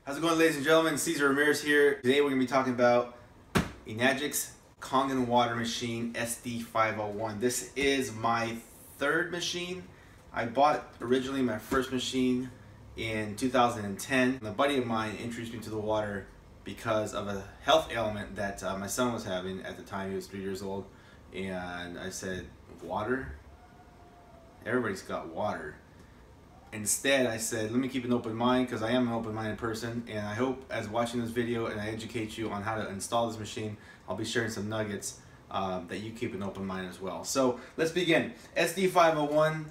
How's it going, ladies and gentlemen? Cesar Ramirez here. Today we're going to be talking about Enagic's Kangen Water Machine SD501. This is my third machine. I bought originally my first machine in 2010. A buddy of mine introduced me to the water because of a health ailment that my son was having at the time. He was 3 years old, and I said, water? Everybody's got water. Instead, I said, let me keep an open mind, because I am an open-minded person, and I hope as watching this video and I educate you on how to install this machine, I'll be sharing some nuggets that you keep an open mind as well. So let's begin. SD501,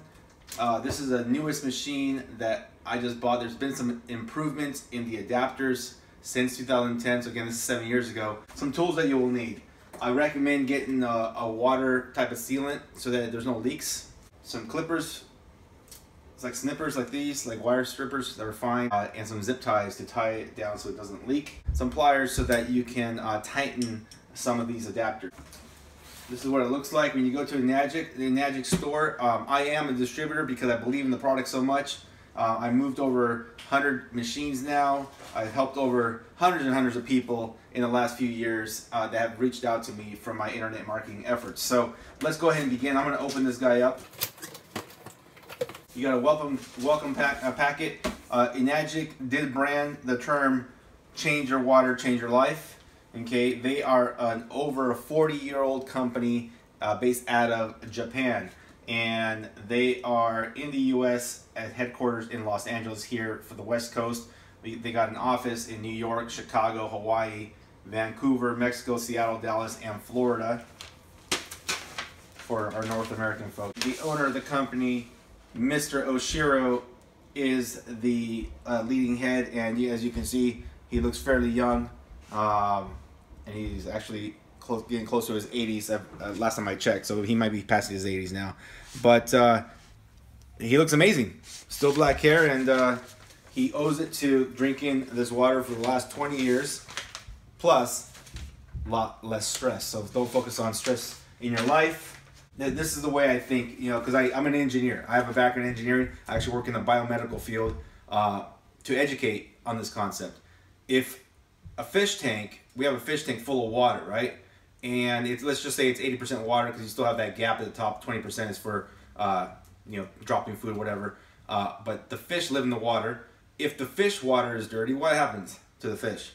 this is the newest machine that I just bought. There's been some improvements in the adapters since 2010, so again, this is 7 years ago. Some tools that you will need. I recommend getting a water type of sealant so that there's no leaks. Some clippers, like snippers like these, like wire strippers that are fine, and some zip ties to tie it down so it doesn't leak. Some pliers so that you can tighten some of these adapters. This is what it looks like when you go to Enagic, the Enagic store. I am a distributor because I believe in the product so much. I moved over 100 machines now. I've helped over hundreds and hundreds of people in the last few years that have reached out to me for my internet marketing efforts. So let's go ahead and begin. I'm going to open this guy up. You got a welcome packet. Enagic did brand the term "change your water, change your life." Okay, they are an over 40-year-old company based out of Japan, and they are in the U.S. at headquarters in Los Angeles here for the West Coast. They got an office in New York, Chicago, Hawaii, Vancouver, Mexico, Seattle, Dallas, and Florida for our North American folks. The owner of the company, Mr. Oshiro, is the leading head, and as you can see, he looks fairly young, and he's actually getting close to his 80s last time I checked, so he might be past his 80s now. But he looks amazing. Still black hair, and he owes it to drinking this water for the last 20 years, plus a lot less stress. So don't focus on stress in your life. This is the way I think, you know, because I'm an engineer. I have a background in engineering. I actually work in the biomedical field to educate on this concept. If a fish tank, we have a fish tank full of water, right? And let's just say it's 80% water because you still have that gap at the top. 20% is for you know, dropping food, whatever. But the fish live in the water. If the fish water is dirty, what happens to the fish?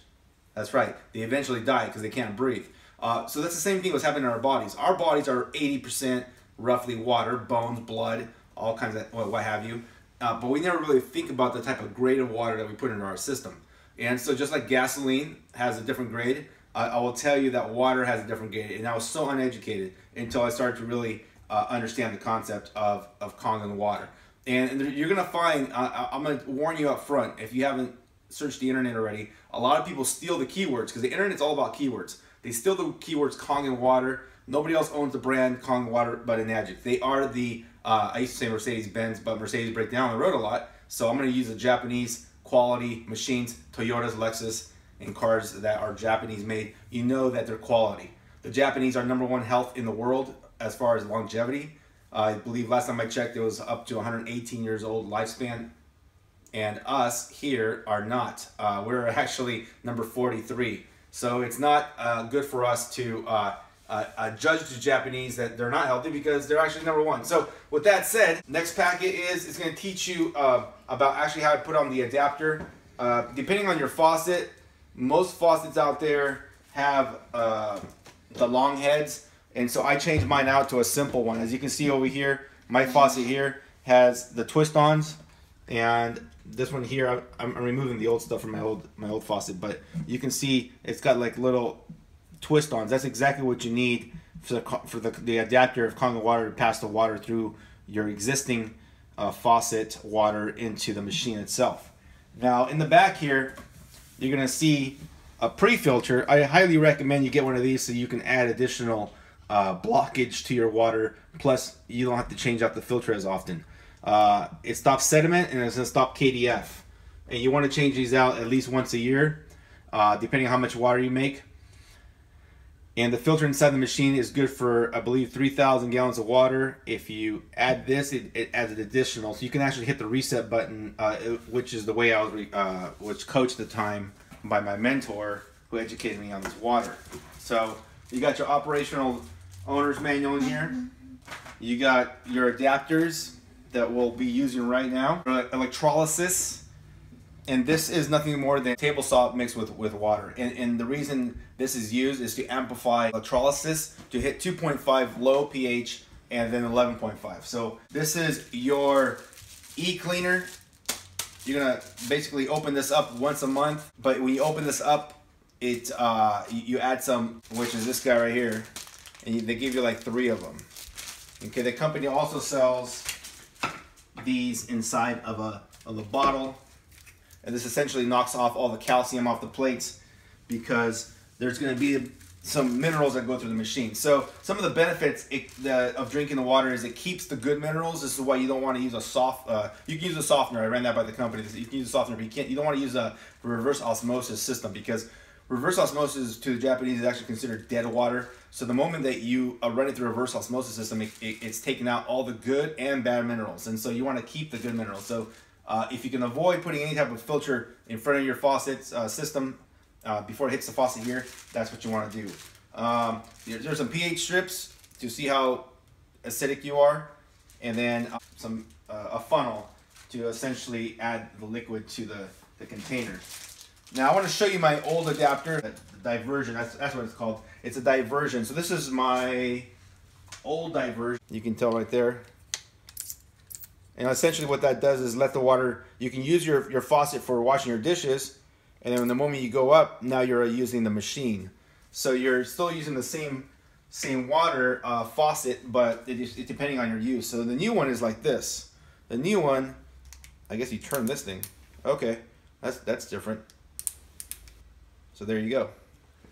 That's right, they eventually die because they can't breathe. So that's the same thing that's happening in our bodies. Our bodies are 80% roughly water, bones, blood, all kinds of what have you. But we never really think about the type of grade of water that we put into our system. And so just like gasoline has a different grade, I will tell you that water has a different grade. And I was so uneducated until I started to really understand the concept of Kangen water. And you're going to find, I'm going to warn you up front, if you haven't searched the internet already, a lot of people steal the keywords because the internet's all about keywords. They steal the keywords Kangen water. Nobody else owns the brand Kangen water but Enagic. They are the, I used to say Mercedes-Benz, but Mercedes break down on the road a lot. So I'm going to use the Japanese quality machines, Toyotas, Lexus, and cars that are Japanese made. You know that they're quality. The Japanese are #1 health in the world as far as longevity. I believe last time I checked it was up to 118 years old lifespan. And us here are not. We're actually number 43. So it's not good for us to judge the Japanese that they're not healthy because they're actually #1. So with that said, next packet it's going to teach you about actually how to put on the adapter. Depending on your faucet, most faucets out there have the long heads. And so I changed mine out to a simple one. As you can see over here, my faucet here has the twist-ons. And this one here, I'm removing the old stuff from my old faucet, but you can see it's got like little twist-ons. That's exactly what you need for the adapter of Kangen water to pass the water through your existing faucet water into the machine itself. Now in the back here, you're gonna see a pre-filter. I highly recommend you get one of these so you can add additional blockage to your water. Plus, you don't have to change out the filter as often. It stops sediment and it's going to stop KDF. And you want to change these out at least once a year, depending on how much water you make. And the filter inside the machine is good for, I believe, 3,000 gallons of water. If you add this, it adds an additional. So you can actually hit the reset button, which is the way I was coached at the time by my mentor who educated me on this water. So you got your operational owner's manual in here. You got your adapters that we'll be using right now. Electrolysis. And this is nothing more than table salt mixed with water. And the reason this is used is to amplify electrolysis to hit 2.5 low pH and then 11.5. So this is your e-cleaner. You're gonna basically open this up once a month, but when you open this up, you add some, which is this guy right here, and they give you like 3 of them. Okay, the company also sells these inside of a bottle. And this essentially knocks off all the calcium off the plates because there's going to be some minerals that go through the machine. So some of the benefits of drinking the water is it keeps the good minerals. This is why you don't want to use a you can use a softener. I ran that by the company. You can use a softener, but you don't want to use a reverse osmosis system because reverse osmosis to the Japanese is actually considered dead water. So the moment that you run it through a reverse osmosis system, it's taking out all the good and bad minerals. And so you want to keep the good minerals. So if you can avoid putting any type of filter in front of your faucet system before it hits the faucet here, that's what you want to do. There's some pH strips to see how acidic you are, and then a funnel to essentially add the liquid to the container. Now I want to show you my old adapter, the diversion. That's what it's called. It's a diversion. So this is my old diversion. You can tell right there. And essentially what that does is let the water, you can use your faucet for washing your dishes, and then the moment you go up, now you're using the machine. So you're still using the same water faucet, but it's depending on your use. So the new one is like this. The new one, I guess you turn this thing. Okay, that's different. So there you go.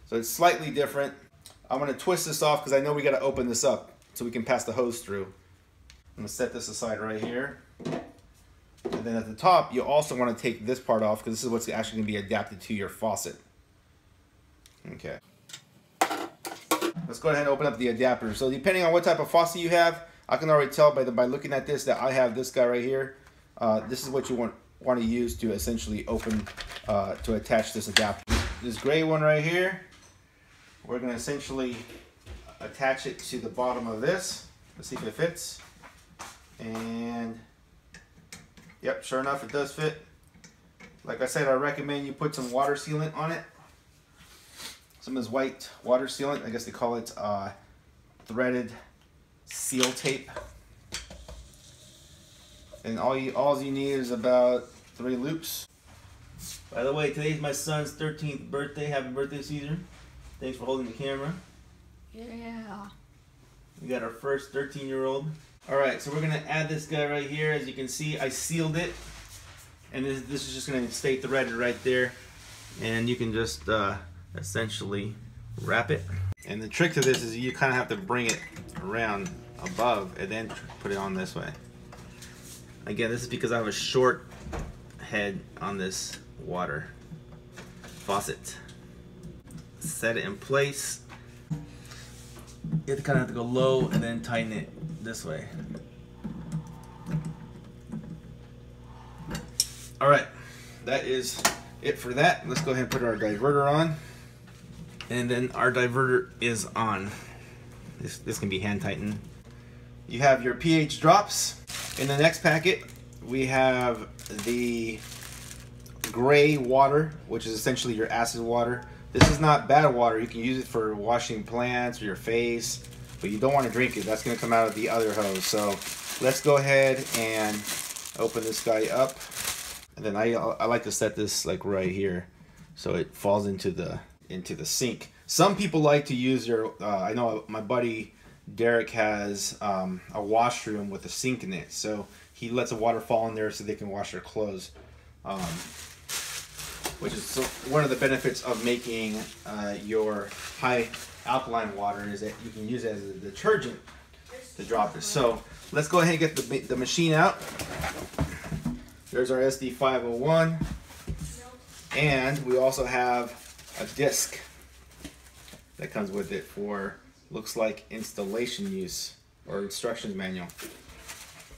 So it's slightly different. I'm gonna twist this off because I know we gotta open this up so we can pass the hose through. I'm going to set this aside right here. And then at the top, you also want to take this part off because this is what's actually going to be adapted to your faucet. Okay. Let's go ahead and open up the adapter. So depending on what type of faucet you have, I can already tell by looking at this that I have this guy right here. This is what you want to use to essentially open, to attach this adapter. This gray one right here, we're going to essentially attach it to the bottom of this. Let's see if it fits. And yep, sure enough, it does fit. Like I said, I recommend you put some water sealant on it. Some of this white water sealant, I guess they call it threaded seal tape. And all you need is about 3 loops. By the way, today's my son's 13th birthday. Happy birthday, Cesar. Thanks for holding the camera. Yeah. We got our first 13-year-old. Alright, so we're going to add this guy right here. As you can see, I sealed it. And this is just going to stay threaded right there. And you can just essentially wrap it. And the trick to this is you kind of have to bring it around above and then put it on this way. Again, this is because I have a short head on this water faucet. Set it in place. You kind of have to go low and then tighten it this way. Alright, that is it for that. Let's go ahead and put our diverter on. And then our diverter is on. This can be hand tightened. You have your pH drops. In the next packet, we have the gray water, which is essentially your acid water. This is not bad water. You can use it for washing plants or your face, but you don't want to drink it. That's going to come out of the other hose. So let's go ahead and open this guy up. And then I like to set this like right here so it falls into the sink. Some people like to use your, I know my buddy Derek has a washroom with a sink in it. So he lets the water fall in there so they can wash their clothes. Which is one of the benefits of making your high alkaline water is that you can use it as a detergent to drop it. So let's go ahead and get the machine out. There's our SD501, and we also have a disc. that comes with it for, looks like, installation use or instructions manual.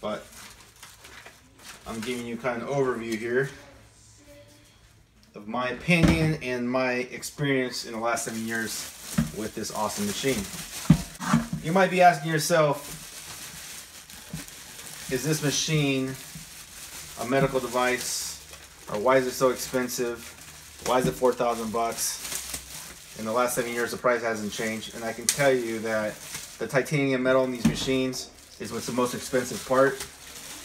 But I'm giving you kind of an overview here of my opinion and my experience in the last 7 years with this awesome machine. You might be asking yourself, is this machine a medical device, or why is it so expensive? Why is it 4,000 bucks? In the last 7 years, the price hasn't changed, and I can tell you that the titanium metal in these machines is what's the most expensive part.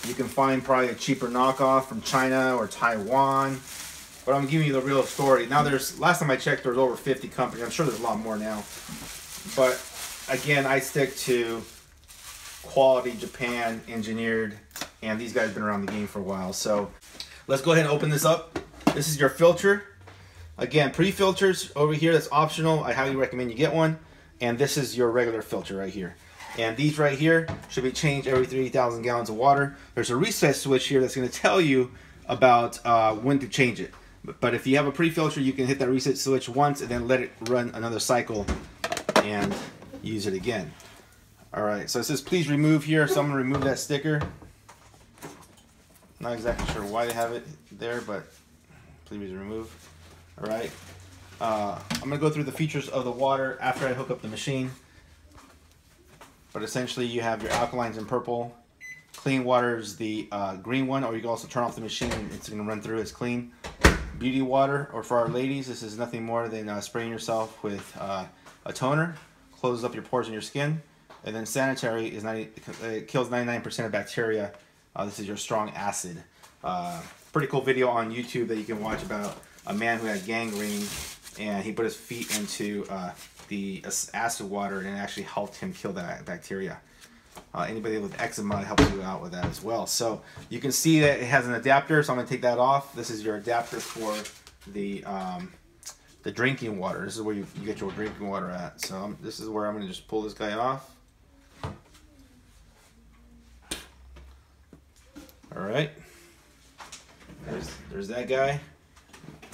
You can find probably a cheaper knockoff from China or Taiwan, but I'm giving you the real story. Now last time I checked, there was over 50 companies. I'm sure there's a lot more now. But again, I stick to quality, Japan, engineered, and these guys have been around the game for a while. So let's go ahead and open this up. This is your filter. Again, pre-filters over here, that's optional. I highly recommend you get one. And this is your regular filter right here. And these right here should be changed every 3,000 gallons of water. There's a reset switch here that's going to tell you about when to change it. But if you have a pre-filter, you can hit that reset switch once and then let it run another cycle and use it again. All right, so it says please remove here, so I'm going to remove that sticker. Not exactly sure why they have it there, but please remove. All right, I'm going to go through the features of the water after I hook up the machine. But essentially, you have your alkalines in purple. Clean water is the green one, or you can also turn off the machine and it's going to run through as clean. Beauty water, or for our ladies, this is nothing more than spraying yourself with a toner, closes up your pores in your skin. And then sanitary is it kills 99% of bacteria. This is your strong acid. Pretty cool video on YouTube that you can watch about a man who had gangrene, and he put his feet into the acid water and it actually helped him kill that bacteria. Anybody with eczema helps you out with that as well. So you can see that it has an adapter, so I'm going to take that off. This is your adapter for the drinking water. This is where you get your drinking water at. So this is where I'm going to just pull this guy off. All right, there's that guy.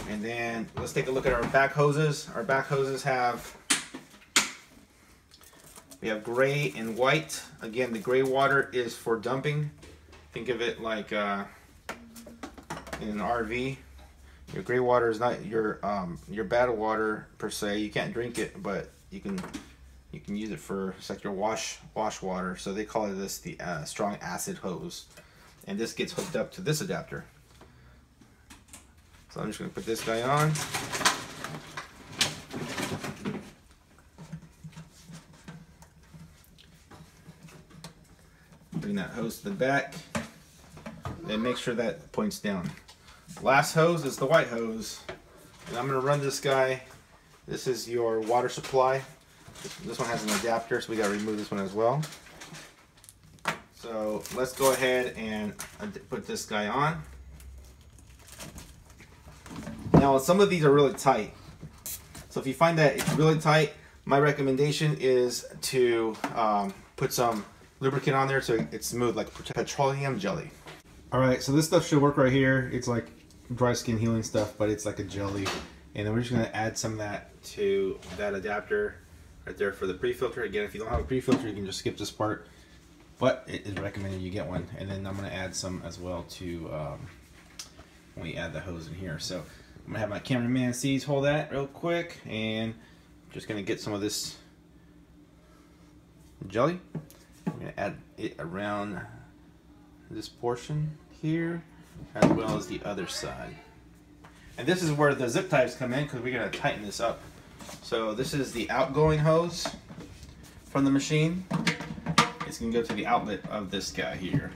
And then let's take a look at our back hoses. Our back hoses we have gray and white. Again, the gray water is for dumping. Think of it like in an RV. Your gray water is not your bad water per se. You can't drink it, but you can use it for, it's like your wash water. So they call this the strong acid hose. And this gets hooked up to this adapter. So I'm just going to put this guy on. Bring that hose to the back. Then make sure that points down. Last hose is the white hose. And I'm going to run this guy. This is your water supply. This one has an adapter, so we got to remove this one as well. So let's go ahead and put this guy on. Now some of these are really tight. So if you find that it's really tight, my recommendation is to put some lubricant on there so it's smooth, like petroleum jelly. Alright, so this stuff should work right here. It's like dry skin healing stuff, but it's like a jelly. And then we're just going to add some of that to that adapter right there for the pre-filter. Again, if you don't have a pre-filter, you can just skip this part. But it is recommended you get one. And then I'm going to add some as well to when we add the hose in here. So I'm going to have my cameraman Cesar hold that real quick. And I'm just going to get some of this jelly. I'm going to add it around this portion here, as well as the other side. And this is where the zip ties come in, because we're going to tighten this up. So this is the outgoing hose from the machine. It's going to go to the outlet of this guy here.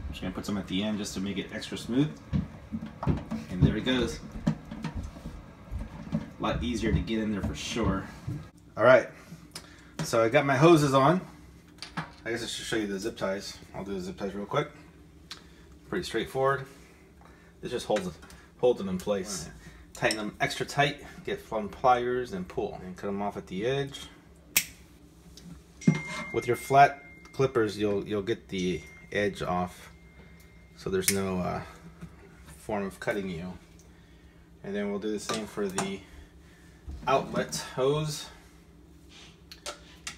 Just going to put some at the end just to make it extra smooth. And there it goes. A lot easier to get in there for sure. Alright, so I got my hoses on. I guess I should show you the zip ties. I'll do the zip ties real quick. Pretty straightforward. This just holds them in place. Tighten them extra tight, get some pliers and pull. And cut them off at the edge. With your flat clippers, you'll get the edge off, so there's no form of cutting you. And then we'll do the same for the outlet hose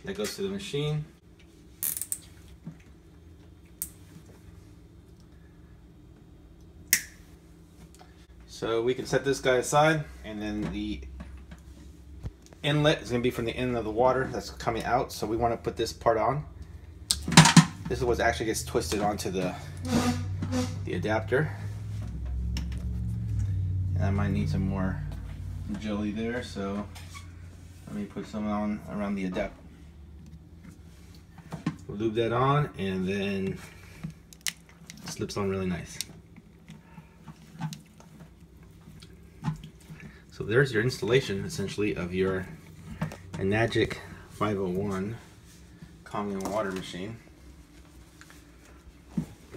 that goes to the machine. So we can set this guy aside, and then the inlet is going to be from the end of the water that's coming out. So we want to put this part on. This is what actually gets twisted onto the adapter. And I might need some more jelly there, so let me put some on around the adapter. Lube that on, and then it slips on really nice. So there's your installation, essentially, of your Enagic 501 Kangen water machine.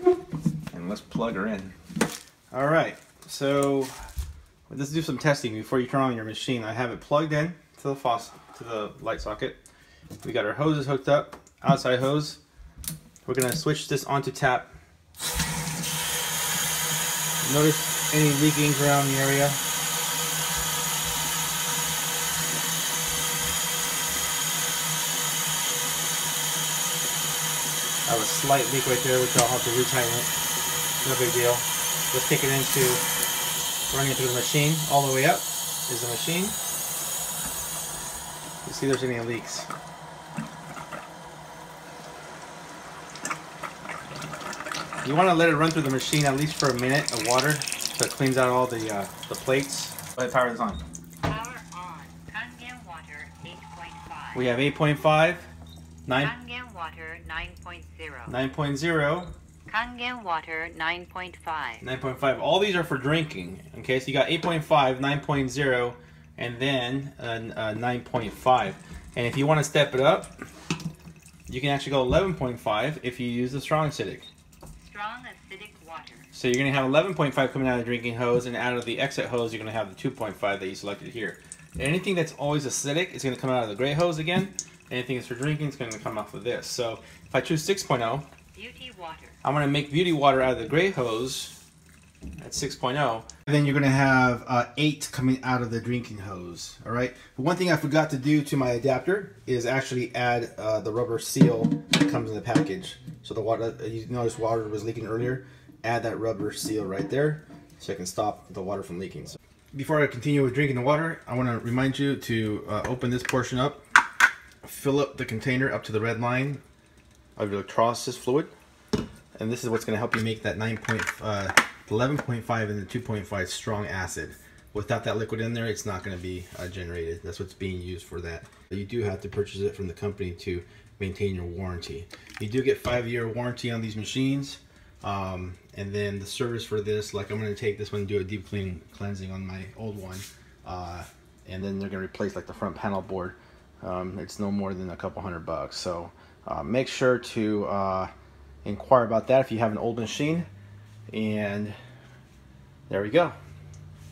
And let's plug her in. All right, so let's do some testing before you turn on your machine. I have it plugged in to the faucet, to the light socket. We got our hoses hooked up, outside hose. We're gonna switch this onto tap. Notice any leakings around the area. I have a slight leak right there, which I'll have to retighten it. No big deal. Let's take it into running it through the machine. All the way up is the machine. You see there's any leaks. You want to let it run through the machine at least for a minute of water so it cleans out all the plates. Go ahead, power this on. Power on. Kangen Water 8.5. We have 8.5, 9, Kangen Water 9.0. 9.0, Kangen Water 9.5. 9.5. All these are for drinking. Okay, so you got 8.5, 9.0, and then 9.5. And if you want to step it up, you can actually go 11.5 if you use the strong acidic. Strong acidic water. So you're going to have 11.5 coming out of the drinking hose, and out of the exit hose, you're going to have the 2.5 that you selected here. Anything that's always acidic is going to come out of the gray hose again. Anything that's for drinking is going to come off of this. So if I choose 6.0, Beauty water. I'm going to make beauty water out of the gray hose at 6.0. And then you're going to have 8 coming out of the drinking hose. All right. But one thing I forgot to do to my adapter is actually add the rubber seal that comes in the package. So the water, you noticed water was leaking earlier. Add that rubber seal right there so I can stop the water from leaking. So before I continue with drinking the water, I want to remind you to open this portion up, fill up the container up to the red line of your electrolysis fluid, and this is what's going to help you make that 11.5 and the 2.5 strong acid. Without that liquid in there, it's not going to be generated. That's what's being used for that. You do have to purchase it from the company to maintain your warranty. You do get 5-year warranty on these machines, and then the service for this, like I'm going to take this one and do a deep cleansing on my old one, and then they're going to replace like the front panel board. It's no more than a couple $100. So make sure to inquire about that if you have an old machine. And there we go.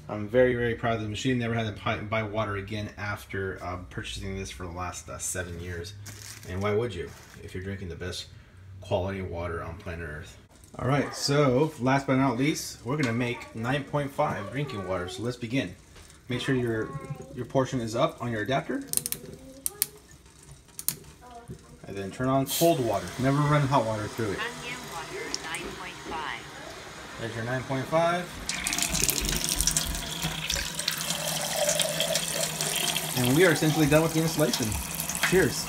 I'm very, very proud of the machine. Never had to buy water again after purchasing this for the last 7 years. And why would you if you're drinking the best quality water on planet Earth? All right, so last but not least, we're gonna make 9.5 drinking water. So let's begin. Make sure your portion is up on your adapter. And then turn on cold water. Never run hot water through it. Kangen Water 9.5. There's your 9.5. And we are essentially done with the installation. Cheers.